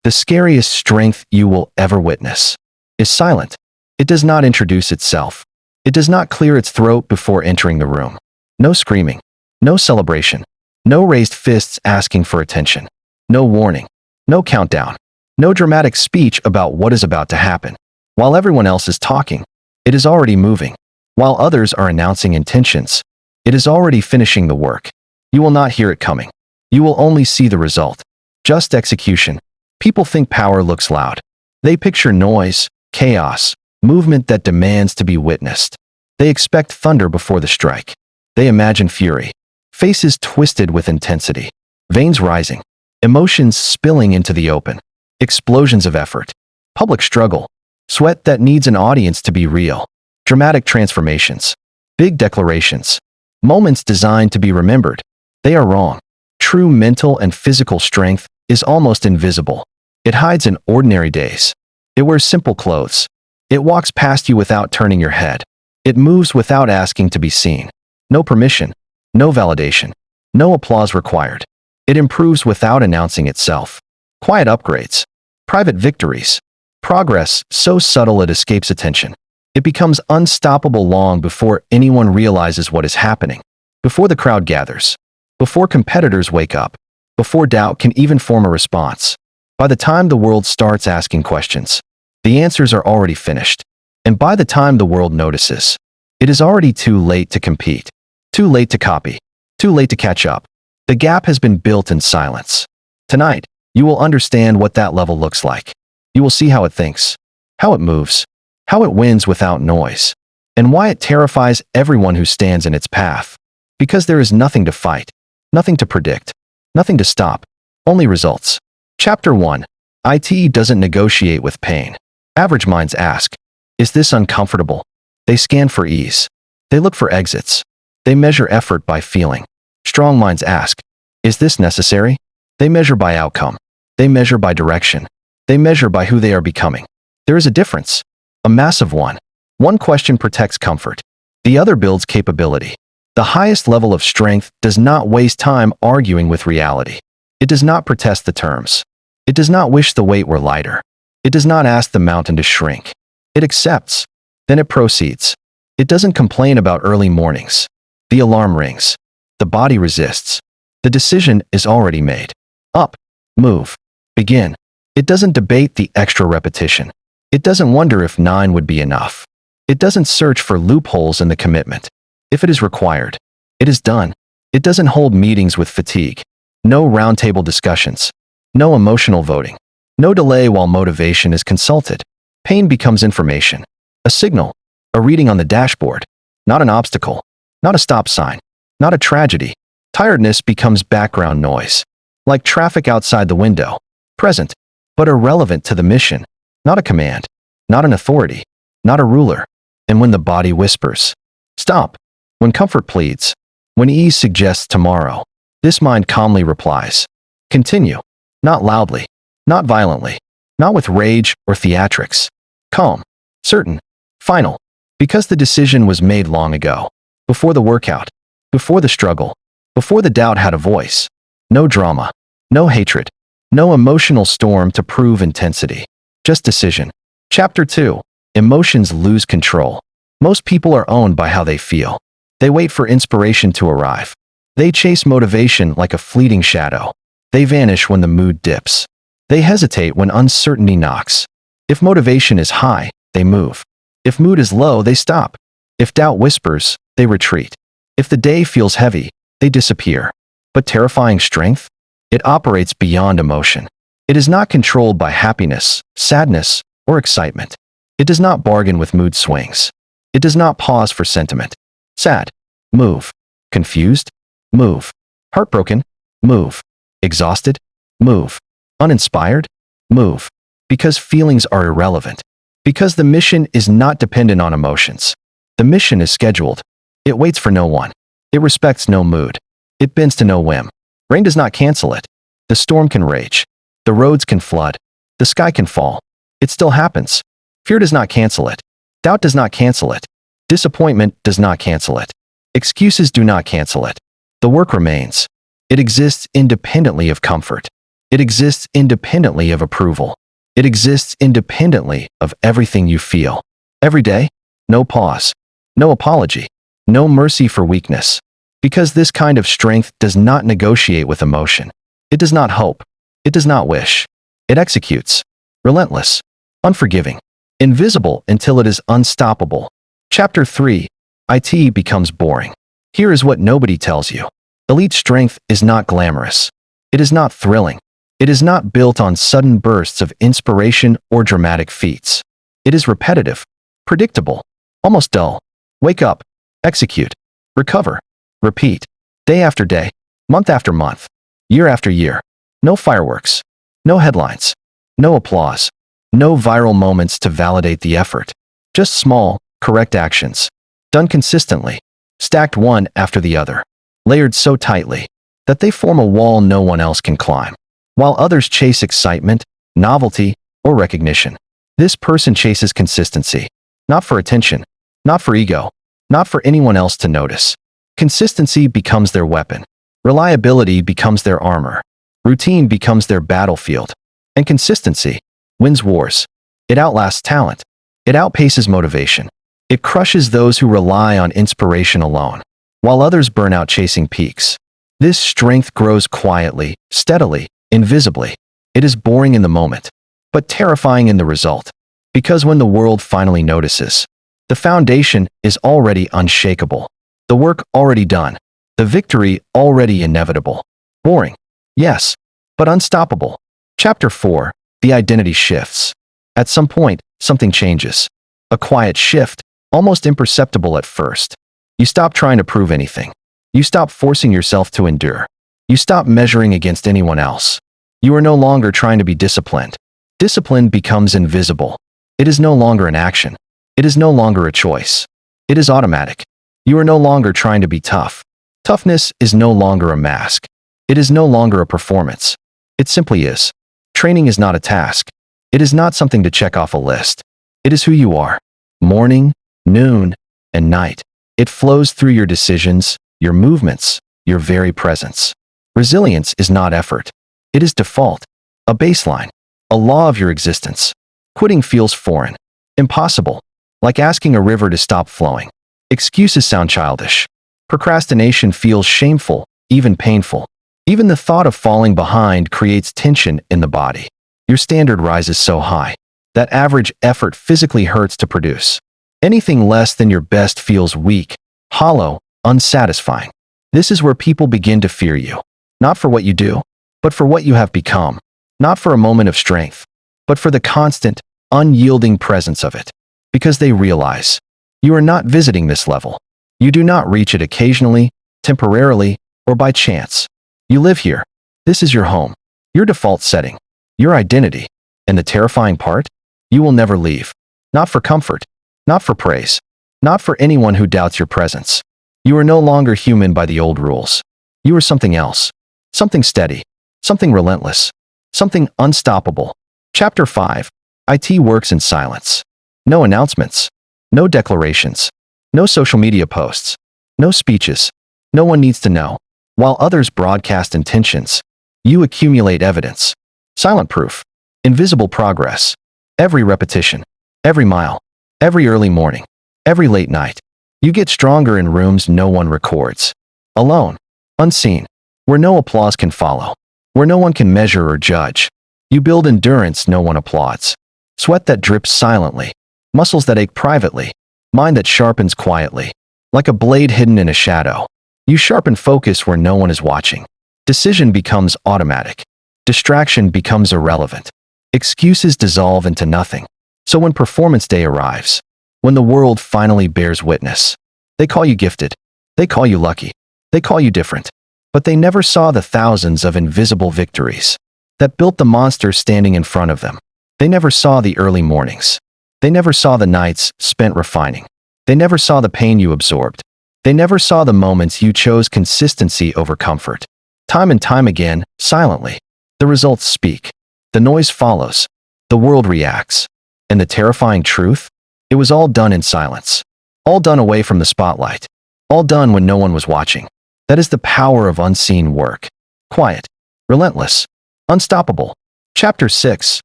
The scariest strength you will ever witness is silent. It does not introduce itself. It does not clear its throat before entering the room. No screaming. No celebration. No raised fists asking for attention. No warning. No countdown. No dramatic speech about what is about to happen. While everyone else is talking, it is already moving. While others are announcing intentions, it is already finishing the work. You will not hear it coming. You will only see the result. Just execution. People think power looks loud. They picture noise, chaos, movement that demands to be witnessed. They expect thunder before the strike. They imagine fury. Faces twisted with intensity. Veins rising. Emotions spilling into the open. Explosions of effort. Public struggle. Sweat that needs an audience to be real. Dramatic transformations. Big declarations. Moments designed to be remembered. They are wrong. True mental and physical strength is almost invisible. It hides in ordinary days. It wears simple clothes. It walks past you without turning your head. It moves without asking to be seen. No permission. No validation. No applause required. It improves without announcing itself. Quiet upgrades. Private victories. Progress so subtle it escapes attention. It becomes unstoppable long before anyone realizes what is happening. Before the crowd gathers. Before competitors wake up. Before doubt can even form a response. By the time the world starts asking questions, the answers are already finished. And by the time the world notices, it is already too late to compete. Too late to copy. Too late to catch up. The gap has been built in silence. Tonight, you will understand what that level looks like. You will see how it thinks, how it moves, how it wins without noise, and why it terrifies everyone who stands in its path. Because there is nothing to fight, nothing to predict, nothing to stop, only results. Chapter 1. IT doesn't negotiate with pain. Average minds ask, is this uncomfortable? They scan for ease. They look for exits. They measure effort by feeling. Strong minds ask, is this necessary? They measure by outcome. They measure by direction. They measure by who they are becoming. There is a difference, a massive one. One question protects comfort. The other builds capability. The highest level of strength does not waste time arguing with reality. It does not protest the terms. It does not wish the weight were lighter. It does not ask the mountain to shrink. It accepts. Then it proceeds. It doesn't complain about early mornings. The alarm rings. The body resists. The decision is already made. Up. Move. Begin. It doesn't debate the extra repetition. It doesn't wonder if 9 would be enough. It doesn't search for loopholes in the commitment. If it is required, it is done. It doesn't hold meetings with fatigue. No roundtable discussions. No emotional voting. No delay while motivation is consulted. Pain becomes information. A signal. A reading on the dashboard. Not an obstacle. Not a stop sign. Not a tragedy. Tiredness becomes background noise. Like traffic outside the window. Present, but irrelevant to the mission. Not a command. Not an authority. Not a ruler. And when the body whispers, stop. When comfort pleads. When ease suggests tomorrow. This mind calmly replies, continue. Not loudly. Not violently. Not with rage or theatrics. Calm. Certain. Final. Because the decision was made long ago. Before the workout. Before the struggle. Before the doubt had a voice. No drama. No hatred. No emotional storm to prove intensity. Just decision. Chapter 2. Emotions lose control. Most people are owned by how they feel. They wait for inspiration to arrive. They chase motivation like a fleeting shadow. They vanish when the mood dips. They hesitate when uncertainty knocks. If motivation is high, they move. If mood is low, they stop. If doubt whispers, they retreat. If the day feels heavy, they disappear. But terrifying strength? It operates beyond emotion. It is not controlled by happiness, sadness, or excitement. It does not bargain with mood swings. It does not pause for sentiment. Sad? Move. Confused? Move. Heartbroken? Move. Exhausted? Move. Uninspired? Move. Because feelings are irrelevant. Because the mission is not dependent on emotions. The mission is scheduled. It waits for no one. It respects no mood. It bends to no whim. Rain does not cancel it. The storm can rage. The roads can flood. The sky can fall. It still happens. Fear does not cancel it. Doubt does not cancel it. Disappointment does not cancel it. Excuses do not cancel it. The work remains. It exists independently of comfort. It exists independently of approval. It exists independently of everything you feel. Every day, no pause, no apology, no mercy for weakness. Because this kind of strength does not negotiate with emotion. It does not hope. It does not wish. It executes. Relentless. Unforgiving. Invisible until it is unstoppable. Chapter 3. IT becomes boring. Here is what nobody tells you. Elite strength is not glamorous. It is not thrilling. It is not built on sudden bursts of inspiration or dramatic feats. It is repetitive, predictable, almost dull. Wake up, execute, recover, repeat, day after day, month after month, year after year. No fireworks, no headlines, no applause, no viral moments to validate the effort. Just small, correct actions, done consistently, stacked one after the other, layered so tightly that they form a wall no one else can climb. While others chase excitement, novelty, or recognition, this person chases consistency. Not for attention, not for ego, not for anyone else to notice. Consistency becomes their weapon. Reliability becomes their armor. Routine becomes their battlefield. And consistency wins wars. It outlasts talent. It outpaces motivation. It crushes those who rely on inspiration alone, while others burn out chasing peaks. This strength grows quietly, steadily, invisibly. It is boring in the moment, but terrifying in the result. Because when the world finally notices, the foundation is already unshakable. The work already done. The victory already inevitable. Boring, yes, but unstoppable. Chapter 4. The identity shifts. At some point, something changes. A quiet shift, almost imperceptible at first. You stop trying to prove anything. You stop forcing yourself to endure. You stop measuring against anyone else. You are no longer trying to be disciplined. Discipline becomes invisible. It is no longer an action. It is no longer a choice. It is automatic. You are no longer trying to be tough. Toughness is no longer a mask. It is no longer a performance. It simply is. Training is not a task. It is not something to check off a list. It is who you are. Morning, noon, and night. It flows through your decisions, your movements, your very presence. Resilience is not effort. It is default, a baseline, a law of your existence. Quitting feels foreign, impossible, like asking a river to stop flowing. Excuses sound childish. Procrastination feels shameful, even painful. Even the thought of falling behind creates tension in the body. Your standard rises so high that average effort physically hurts to produce. Anything less than your best feels weak, hollow, unsatisfying. This is where people begin to fear you. Not for what you do, but for what you have become. Not for a moment of strength, but for the constant, unyielding presence of it. Because they realize you are not visiting this level. You do not reach it occasionally, temporarily, or by chance. You live here. This is your home, your default setting, your identity. And the terrifying part? You will never leave. Not for comfort, not for praise, not for anyone who doubts your presence. You are no longer human by the old rules. You are something else. Something steady. Something relentless. Something unstoppable. Chapter 5. IT works in silence. No announcements. No declarations. No social media posts. No speeches. No one needs to know. While others broadcast intentions, you accumulate evidence. Silent proof. Invisible progress. Every repetition. Every mile. Every early morning. Every late night. You get stronger in rooms no one records. Alone. Unseen. Where no applause can follow. Where no one can measure or judge. You build endurance no one applauds. Sweat that drips silently. Muscles that ache privately. Mind that sharpens quietly. Like a blade hidden in a shadow. You sharpen focus where no one is watching. Decision becomes automatic. Distraction becomes irrelevant. Excuses dissolve into nothing. So when performance day arrives, when the world finally bears witness, they call you gifted. They call you lucky. They call you different. But they never saw the thousands of invisible victories that built the monster standing in front of them. They never saw the early mornings. They never saw the nights spent refining. They never saw the pain you absorbed. They never saw the moments you chose consistency over comfort. Time and time again, silently. The results speak. The noise follows. The world reacts. And the terrifying truth? It was all done in silence. All done away from the spotlight. All done when no one was watching. That is the power of unseen work. Quiet. Relentless. Unstoppable. Chapter 6.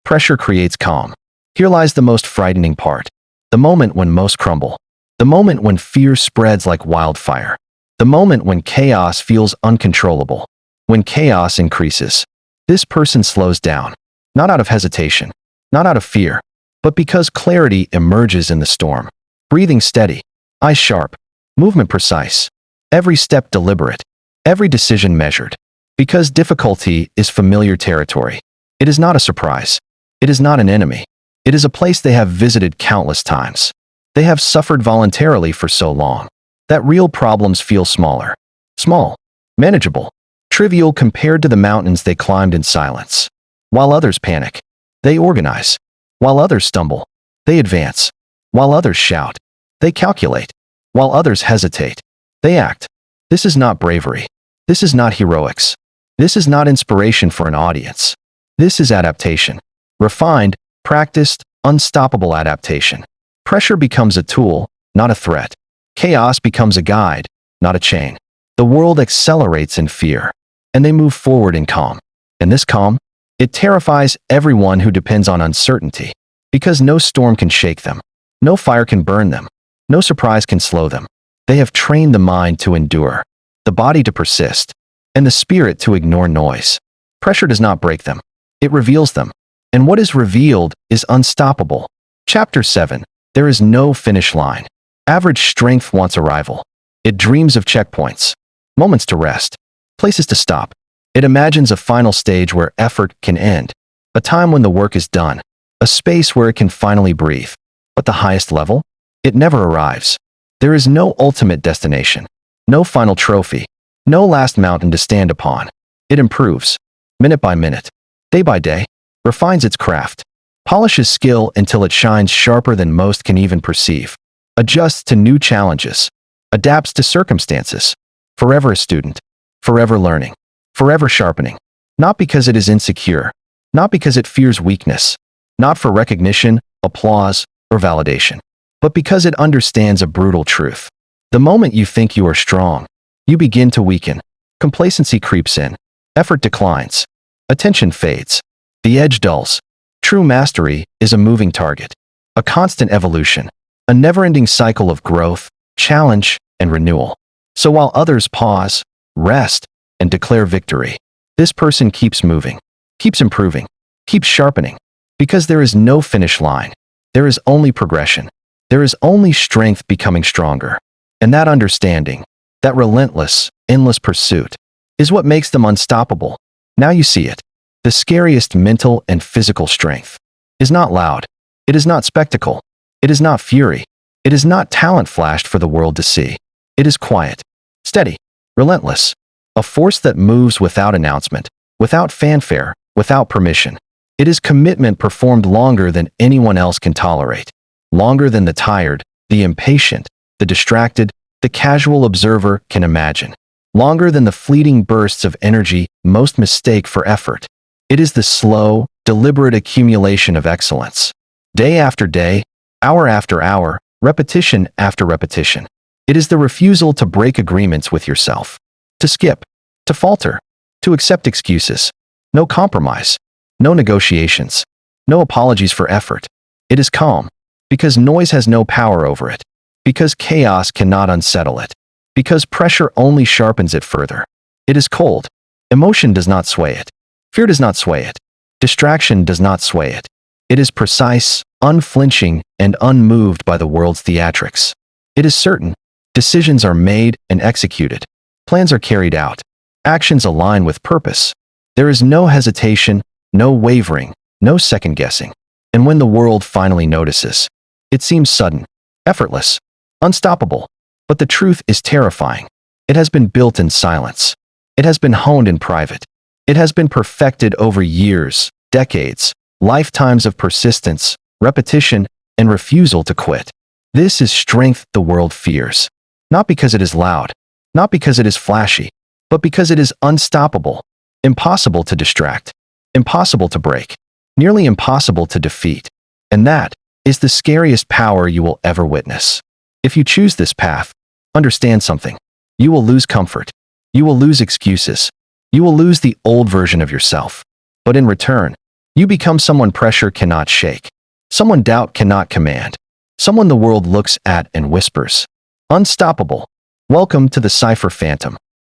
Pressure creates calm. Here lies the most frightening part. The moment when most crumble. The moment when fear spreads like wildfire. The moment when chaos feels uncontrollable. When chaos increases. This person slows down. Not out of hesitation. Not out of fear. But because clarity emerges in the storm. Breathing steady. Eyes sharp. Movement precise. Every step deliberate. Every decision measured. Because difficulty is familiar territory. It is not a surprise. It is not an enemy. It is a place they have visited countless times. They have suffered voluntarily for so long that real problems feel smaller. Small. Manageable. Trivial compared to the mountains they climbed in silence. While others panic, they organize. While others stumble, they advance. While others shout, they calculate. While others hesitate, they act. This is not bravery. This is not heroics. This is not inspiration for an audience. This is adaptation. Refined, practiced, unstoppable adaptation. Pressure becomes a tool, not a threat. Chaos becomes a guide, not a chain. The world accelerates in fear, and they move forward in calm. And this calm, it terrifies everyone who depends on uncertainty, because no storm can shake them. No fire can burn them. No surprise can slow them. They have trained the mind to endure, the body to persist, and the spirit to ignore noise. Pressure does not break them. It reveals them. And what is revealed is unstoppable. Chapter 7. There is no finish line. Average strength wants arrival. It dreams of checkpoints, moments to rest, places to stop. It imagines a final stage where effort can end, a time when the work is done, a space where it can finally breathe. But the highest level? It never arrives. There is no ultimate destination, no final trophy, no last mountain to stand upon. It improves, minute by minute, day by day, refines its craft, polishes skill until it shines sharper than most can even perceive, adjusts to new challenges, adapts to circumstances, forever a student, forever learning, forever sharpening, not because it is insecure, not because it fears weakness, not for recognition, applause, or validation, but because it understands a brutal truth. The moment you think you are strong, you begin to weaken. Complacency creeps in. Effort declines. Attention fades. The edge dulls. True mastery is a moving target, a constant evolution, a never-ending cycle of growth, challenge, and renewal. So while others pause, rest, and declare victory, this person keeps moving, keeps improving, keeps sharpening, because there is no finish line. There is only progression. There is only strength becoming stronger. And that understanding, that relentless, endless pursuit, is what makes them unstoppable. Now you see it. The scariest mental and physical strength is not loud. It is not spectacle. It is not fury. It is not talent flashed for the world to see. It is quiet, steady, relentless, a force that moves without announcement, without fanfare, without permission. It is commitment performed longer than anyone else can tolerate, longer than the tired, the impatient, the distracted, the casual observer can imagine, longer than the fleeting bursts of energy most mistake for effort. It is the slow, deliberate accumulation of excellence. Day after day, hour after hour, repetition after repetition. It is the refusal to break agreements with yourself, to skip, to falter, to accept excuses. No compromise, no negotiations, no apologies for effort. It is calm, because noise has no power over it, because chaos cannot unsettle it, because pressure only sharpens it further. It is cold. Emotion does not sway it. Fear does not sway it. Distraction does not sway it. It is precise, unflinching, and unmoved by the world's theatrics. It is certain. Decisions are made and executed. Plans are carried out. Actions align with purpose. There is no hesitation, no wavering, no second-guessing. And when the world finally notices, it seems sudden, effortless, unstoppable. But the truth is terrifying. It has been built in silence. It has been honed in private. It has been perfected over years, decades, lifetimes of persistence, repetition, and refusal to quit. This is strength the world fears. Not because it is loud, not because it is flashy, but because it is unstoppable, impossible to distract, impossible to break, nearly impossible to defeat. And that is the scariest power you will ever witness. If you choose this path, understand something. You will lose comfort. You will lose excuses. You will lose the old version of yourself. But in return, you become someone pressure cannot shake, someone doubt cannot command, someone the world looks at and whispers, "Unstoppable." Welcome to the Cipher Phantom.